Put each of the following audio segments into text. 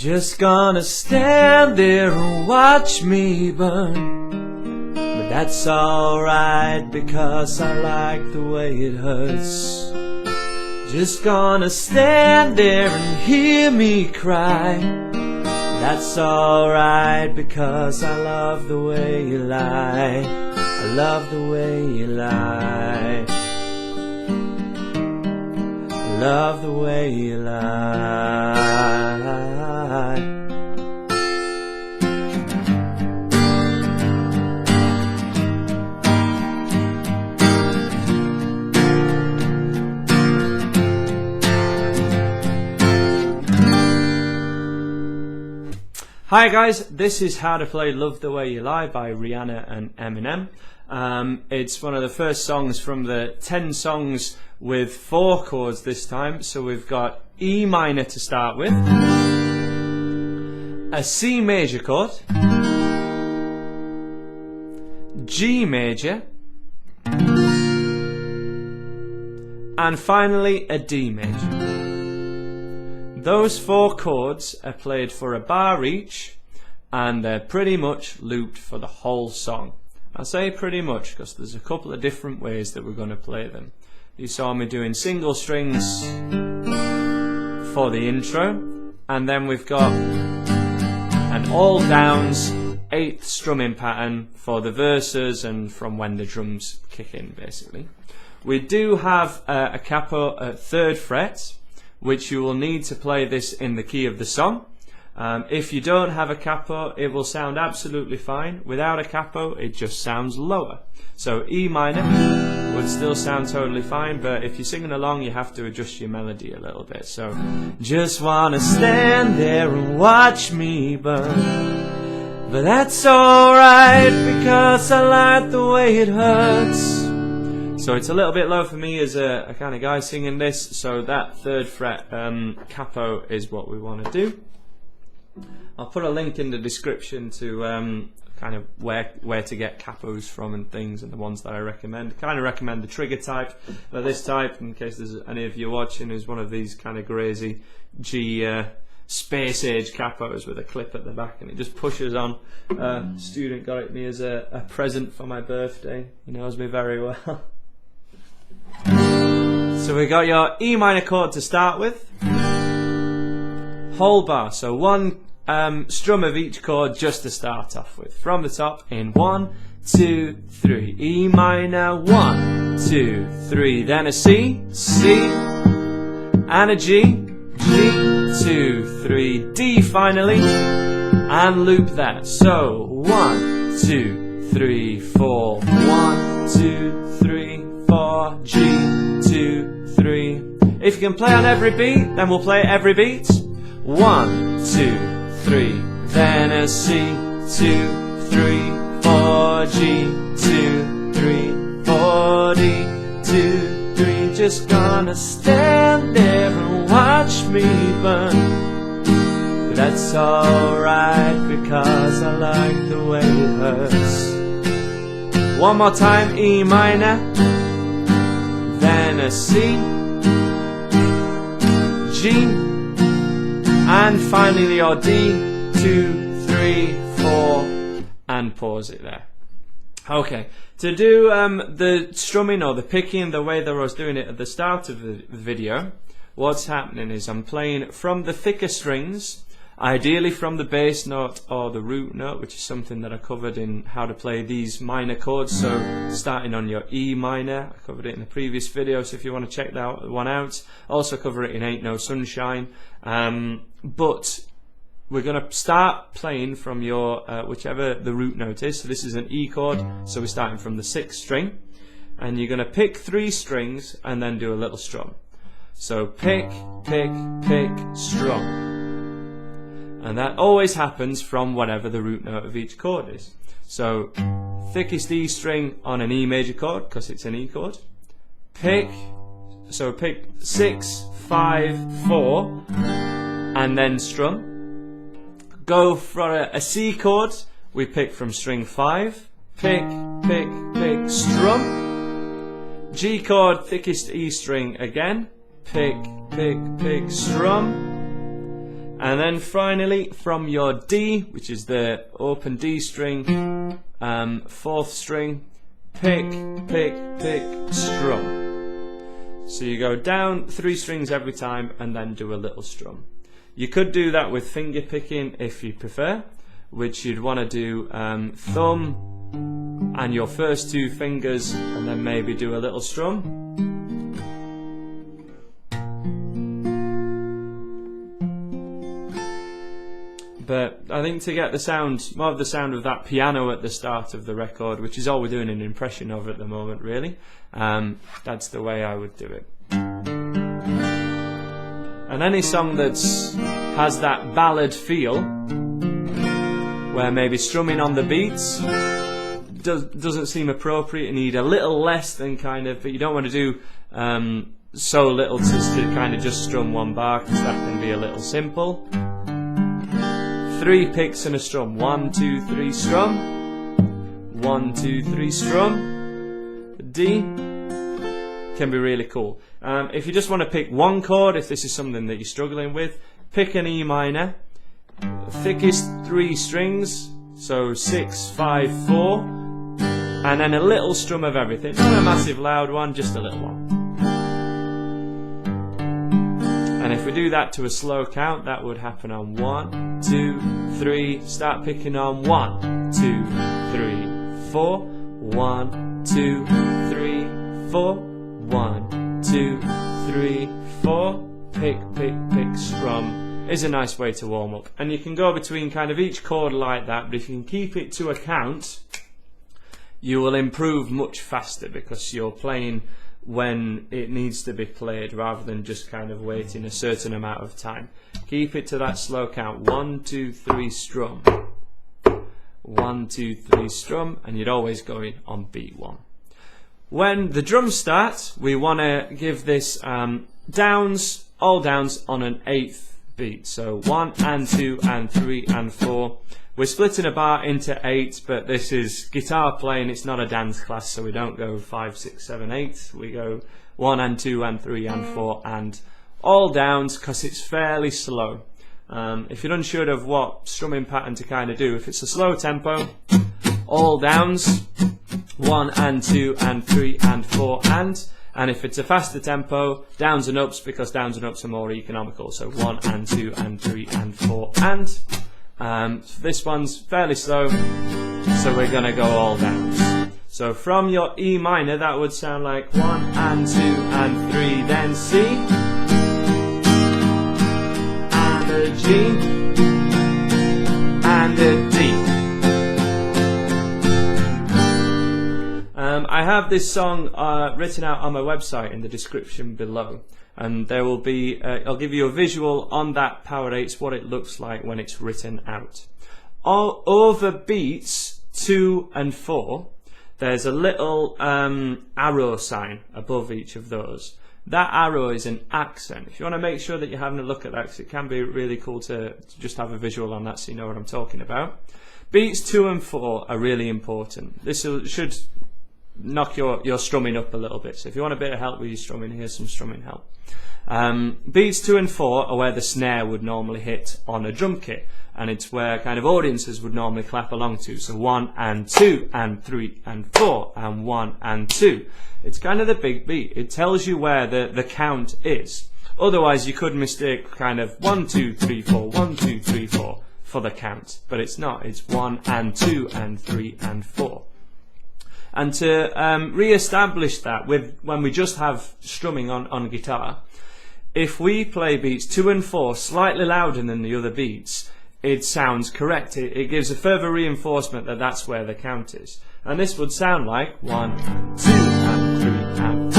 Just gonna stand there and watch me burn, but that's alright because I like the way it hurts. Just gonna stand there and hear me cry, that's alright because I love the way you lie. I love the way you lie. I love the way you lie. Hi guys, this is how to play Love the Way You Lie by Rihanna and Eminem. It's one of the first songs from the 10 songs with 4 chords this time. So we've got E minor to start with, a C major chord, G major, and finally a D major. Those 4 chords are played for a bar each, and they're pretty much looped for the whole song. I say pretty much because there's a couple of different ways that we're going to play them. You saw me doing single strings for the intro, and then we've got an all downs 8th strumming pattern for the verses and from when the drums kick in, basically. We do have a capo at 3rd fret, which you will need to play this in the key of the song. If you don't have a capo, it will sound absolutely fine. Without a capo, it just sounds lower. So E minor would still sound totally fine, but if you're singing along, you have to adjust your melody a little bit. So, just wanna stand there and watch me burn, but that's alright because I like the way it hurts. So it's a little bit low for me as a kind of guy singing this, so that 3rd fret capo is what we want to do. I'll put a link in the description to kind of where to get capos from and things, and the ones that I recommend. I kind of recommend the trigger type, this type, in case there's any of you watching who's one of these kind of crazy G space age capos with a clip at the back and it just pushes on. Student got it me as a present for my birthday. He knows me very well. So we got your E minor chord to start with, whole bar, so 1 strum of each chord just to start off with, from the top in 1, 2, 3, E minor, 1, 2, 3, then a C, C, and a G, G, 2, 3, D finally, and loop that. So 1, 2, 3, 4, 1, 2, 3, 4, G, 2, 3. If you can play on every beat, then we'll play every beat. 1, 2, 3, then a C, 2, 3, 4, G, 2, 3, 4, D, 2, 3. Just gonna stand there and watch me burn, but that's alright because I like the way it hurts. One more time, E minor, then a C, G, and finally your D, 2, 3, 4, and pause it there. Okay, to do the strumming or the picking the way that I was doing it at the start of the video, what's happening is I'm playing from the thicker strings, ideally from the bass note or the root note, which is something that I covered in how to play these minor chords. So starting on your E minor, I covered it in the previous video, so if you want to check that one out. Also cover it in Ain't No Sunshine. But we're going to start playing from your whichever the root note is. So this is an E chord, so we're starting from the 6th string, and you're going to pick 3 strings and then do a little strum. So pick, pick, pick, strum. And that always happens from whatever the root note of each chord is. So thickest E string on an E major chord because it's an E chord. Pick, so pick 6, 5, 4, and then strum. Go for a C chord, we pick from string 5, pick, pick, pick, strum. G chord, thickest E string again, pick, pick, pick, strum. And then finally, from your D, which is the open D string, 4th string, pick, strum. So you go down 3 strings every time and then do a little strum. You could do that with finger picking if you prefer, which you'd want to do thumb and your first 2 fingers and then maybe do a little strum. But I think to get the sound, more of the sound of that piano at the start of the record, which is all we're doing an impression of at the moment really, that's the way I would do it. And any song that has that ballad feel, where maybe strumming on the beats doesn't seem appropriate, you need a little less than kind of, but you don't want to do so little to kind of just strum 1 bar, because that can be a little simple. 3 picks and a strum. 1, 2, 3 strum. 1, 2, 3 strum. D can be really cool. If you just want to pick 1 chord, if this is something that you're struggling with, pick an E minor, thickest 3 strings, so 6, 5, 4, and then a little strum of everything. Not a massive loud one, just a little one. And if we do that to a slow count, that would happen on 1, 2, 3. Start picking on 1, 2, 3, 4. 1, 2, 3, 4. 1, 2, 3, 4. Pick, strum is a nice way to warm up. And you can go between kind of each chord like that, but if you can keep it to a count, you will improve much faster because you're playing when it needs to be played rather than just kind of waiting a certain amount of time. Keep it to that slow count. 1, 2, 3 strum. 1, 2, 3 strum, and you're always going on beat 1. When the drums start, we want to give this downs, all downs on an 8th beat. So 1 and 2 and 3 and 4. We're splitting a bar into 8, but this is guitar playing, it's not a dance class, so we don't go 5, 6, 7, 8. We go 1 and 2 and 3 and 4 and all downs because it's fairly slow. If you're unsure of what strumming pattern to kind of do, if it's a slow tempo, all downs, 1 and 2 and 3 and 4 and if it's a faster tempo, downs and ups, because downs and ups are more economical, so 1 and 2 and 3 and 4 and. This one's fairly slow, so we're going to go all downs. So from your E minor, that would sound like 1 and 2 and 3, then C, and a G, and a D. I have this song written out on my website in the description below. And there will be, I'll give you a visual on that Power 8's, what it looks like when it's written out. Over beats 2 and 4, there's a little arrow sign above each of those. That arrow is an accent. If you want to make sure that you're having a look at that, because it can be really cool to just have a visual on that so you know what I'm talking about. Beats 2 and 4 are really important. This should knock your strumming up a little bit. So if you want a bit of help with your strumming, here's some strumming help. Beats 2 and 4 are where the snare would normally hit on a drum kit, and it's where kind of audiences would normally clap along to. So 1 and 2 and 3 and 4 and 1 and 2. It's kind of the big beat. It tells you where the count is. Otherwise you could mistake kind of 1, 2, 3, 4, 1, 2, 3, 4 for the count, but it's not. It's 1 and 2 and 3 and 4. And to re-establish that when we just have strumming on guitar, if we play beats 2 and 4 slightly louder than the other beats, it sounds correct. It gives a further reinforcement that that's where the count is. And this would sound like 1 and 2 and 3 and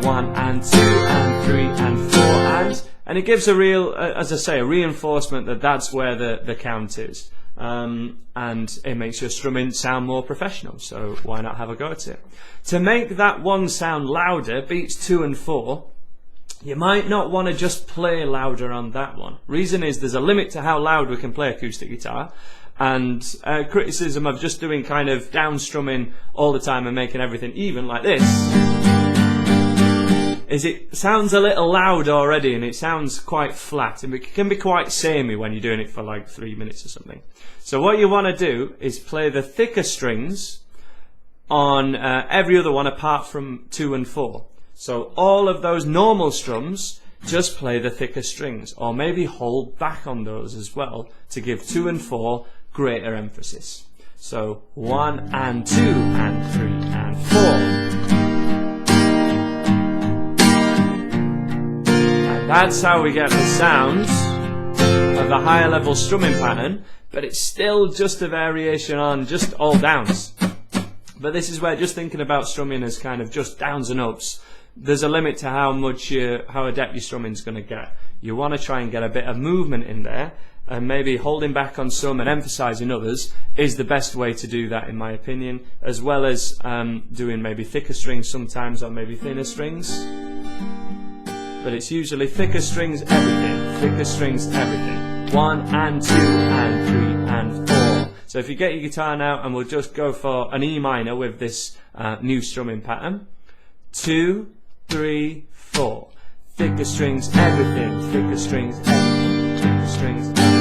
4. 1 and 2 and 3 and 4 and it gives a real, as I say, a reinforcement that that's where the count is. And it makes your strumming sound more professional, so why not have a go at it? To make that one sound louder, beats 2 and 4, you might not want to just play louder on that one. Reason is there's a limit to how loud we can play acoustic guitar, and criticism of just doing kind of down strumming all the time and making everything even like this is it sounds a little loud already, and it sounds quite flat, and it can be quite samey when you're doing it for like 3 minutes or something. So what you want to do is play the thicker strings on every other one apart from 2 and 4. So all of those normal strums, just play the thicker strings, or maybe hold back on those as well to give 2 and 4 greater emphasis. So 1 and 2 and 3 and 4. And that's how we get the sounds of the higher level strumming pattern, but it's still just a variation on just all downs. But this is where just thinking about strumming as kind of just downs and ups, there's a limit to how adept your strumming is going to get. You want to try and get a bit of movement in there, and maybe holding back on some and emphasizing others is the best way to do that, in my opinion, as well as doing maybe thicker strings sometimes, or maybe thinner strings. But it's usually thicker strings, everything. Thicker strings, everything. 1 and 2 and 3 and 4. So if you get your guitar now, and we'll just go for an E minor with this new strumming pattern. 2, 3, 4. Thicker strings, everything. Thicker strings, everything. Thicker strings, everything.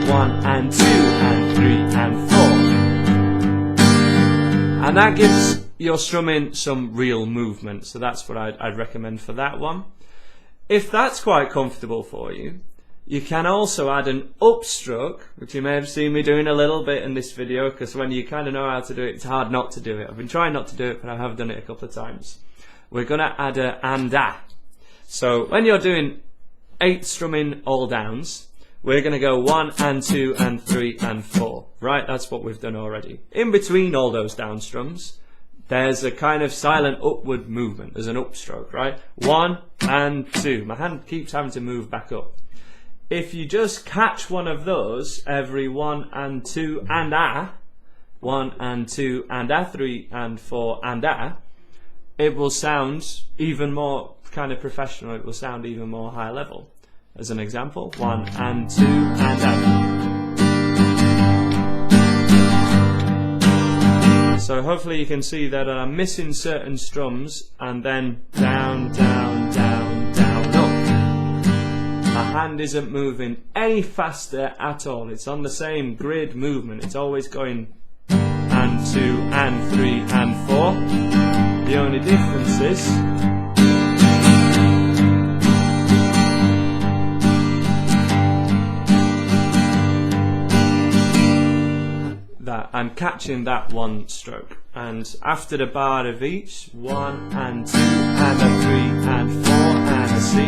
1 and 2 and 3 and 4. And that gives your strumming some real movement. So that's what I'd recommend for that one. If that's quite comfortable for you, you can also add an upstroke, which you may have seen me doing a little bit in this video, because when you kind of know how to do it, it's hard not to do it. I've been trying not to do it, but I have done it a couple of times. We're going to add a and a. So when you're doing 8 strumming all downs, we're going to go 1 and 2 and 3 and 4. Right, that's what we've done already. In between all those down strums, there's a kind of silent upward movement. There's an upstroke, right? 1 and 2. My hand keeps having to move back up. If you just catch one of those every 1 and 2 and a, 1 and 2 and a, 3 and 4 and a, it will sound even more kind of professional. It will sound even more high level. As an example, 1 and 2 and a. So hopefully you can see that I'm missing certain strums, and then down, down, down, down, up. My hand isn't moving any faster at all. It's on the same grid movement. It's always going and 2 and 3 and 4. The only difference is that I'm catching that one stroke, and after the bar of each, 1 and 2 and a 3 and 4 and a C.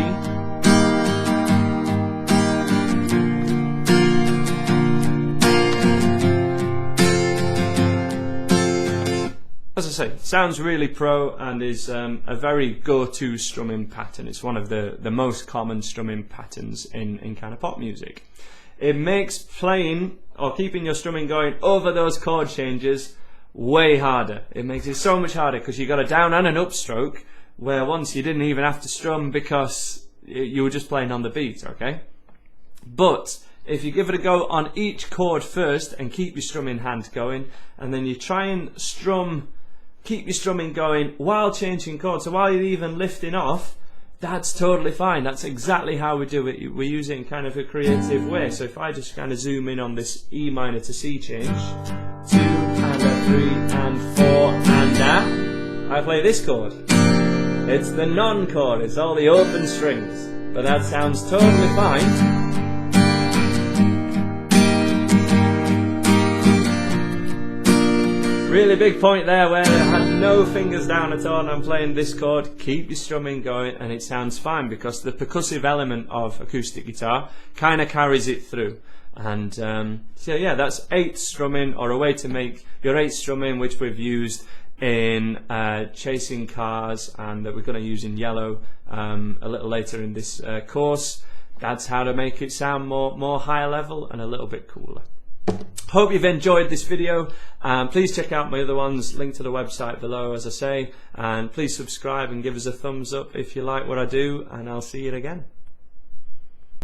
As I say, sounds really pro, and is a very go-to strumming pattern. It's one of the most common strumming patterns in kind of pop music. It makes playing or keeping your strumming going over those chord changes way harder. It makes it so much harder because you got a down and an up stroke, where once you didn't even have to strum because you were just playing on the beat, okay? But if you give it a go on each chord first and keep your strumming hand going, and then you try and keep your strumming going while changing chords, so while you're even lifting off, that's totally fine. That's exactly how we do it. We use it in kind of a creative way. So if I just kind of zoom in on this E minor to C change, 2 and a 3 and 4 and a, I play this chord. It's the non chord, it's all the open strings, but that sounds totally fine. Really big point there where I had no fingers down at all and I'm playing this chord. Keep your strumming going and it sounds fine, because the percussive element of acoustic guitar kind of carries it through. And so yeah, that's 8 strumming, or a way to make your 8 strumming, which we've used in Chasing Cars, and that we're going to use in Yellow a little later in this course. That's how to make it sound more high level and a little bit cooler. Hope you've enjoyed this video. Please check out my other ones, link to the website below as I say, and please subscribe and give us a thumbs up if you like what I do, and I'll see you again.